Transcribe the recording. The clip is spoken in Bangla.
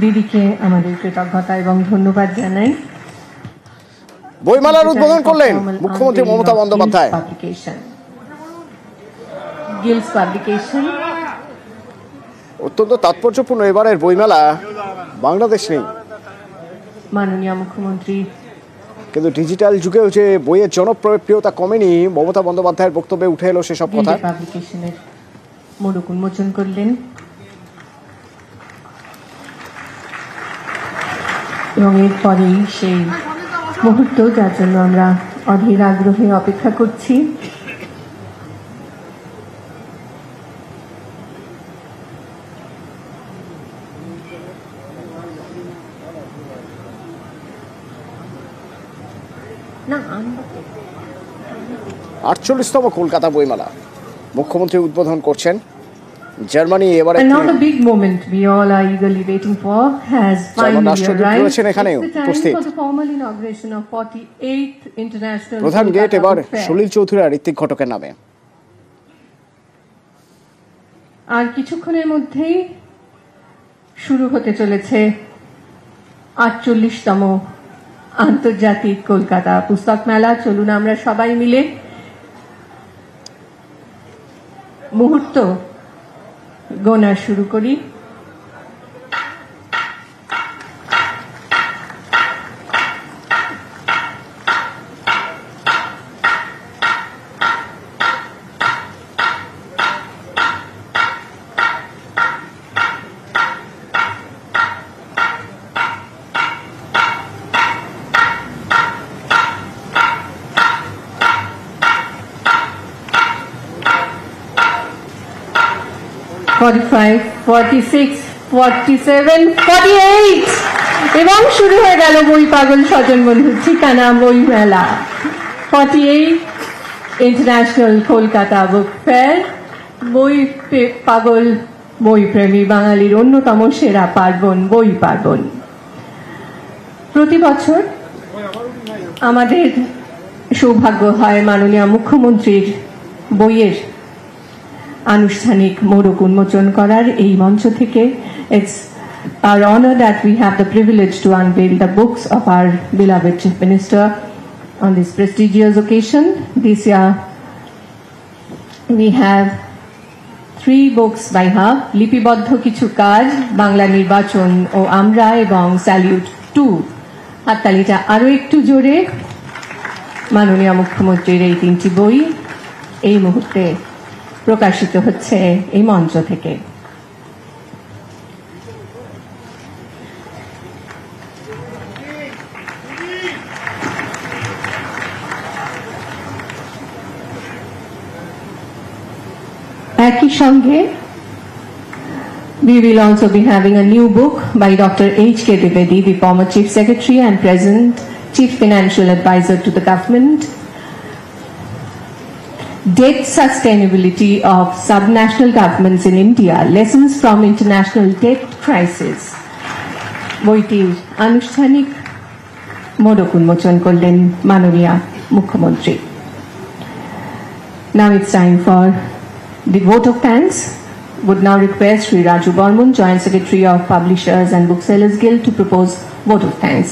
দিদিকে আমাদের কৃতজ্ঞতা এবং ধন্যবাদ জানাই। বইমেলার উদ্বোধন করলেন মুখ্যমন্ত্রী মমতা বন্দ্যোপাধ্যায়। Giles publication. অত্যন্ত তাৎপর্যপূর্ণ এবারের বইমেলা, বাংলাদেশ নেই মাননীয় মুখ্যমন্ত্রী, কিন্তু ডিজিটাল যুগেও যে বইয়ের জনপ্রিয়তা কমেনি, মমতা বন্দ্যোপাধ্যায়ের বক্তব্যে উঠে এলো সেসব কথা। পাবলিকেশনের মোড়ক উন্মোচন করলেন এবং এরপরেই সেই মুহূর্ত যার জন্য আমরা অধীর আগ্রহে অপেক্ষা করছি। না 48তম কলকাতা বইমেলা মুখ্যমন্ত্রী উদ্বোধন করছেন। জার্মানি এবারে প্রধান গেট এবার সলিল চৌধুরী আর ঋত্বিক ঘটকের নামে। আর কিছুক্ষণের মধ্যেই শুরু হতে চলেছে 48তম আন্তর্জাতিক কলকাতা পুস্তক মেলা। চলুন আমরা সবাই মিলে মুহূর্ত গোনা শুরু করি। এবং শুরু হয়ে গেল বই পাগল স্বজন বন্ধুর ঠিকানা বই মেলা। 48 ইন্টারন্যাশনাল কলকাতা বুক ফেয়ার। বই পাগল, বই প্রেমী বাঙালির অন্যতম সেরা পার্বণ বই পার্বণ। প্রতি বছর আমাদের সৌভাগ্য হয় মাননীয় মুখ্যমন্ত্রীর বইয়ের আনুষ্ঠানিক মোড়ক উন্মোচন করার এই মঞ্চ থেকে। It's our honor that we have the privilege to unveil the books of our beloved Chief Minister on this prestigious occasion. This year we have 3 books by her: লিপিবদ্ধ কিছু কাজ, বাংলা নির্বাচন ও আমরা এবং স্যালিউট 2। হাততালিটা আরো একটু জোরে। মাননীয় মুখ্যমন্ত্রীর এই 3টি বই এই মুহূর্তে প্রকাশিত হচ্ছে এই মঞ্চ থেকে। একই সঙ্গে we will also be having a new book by Dr. H.K. Dwivedi, the former Chief Secretary and present Chief Financial Advisor to the government. Debt Sustainability of Subnational Governments in India, Lessons from International Debt Crisis. বইটির আনুষ্ঠানিক মোড়ক উন্মোচন করলেন মাননীয় মুখ্যমন্ত্রী। Now it's time for the vote of thanks. Would now request Sri Raju Barman, Joint Secretary of Publishers and Booksellers Guild, to propose vote of thanks.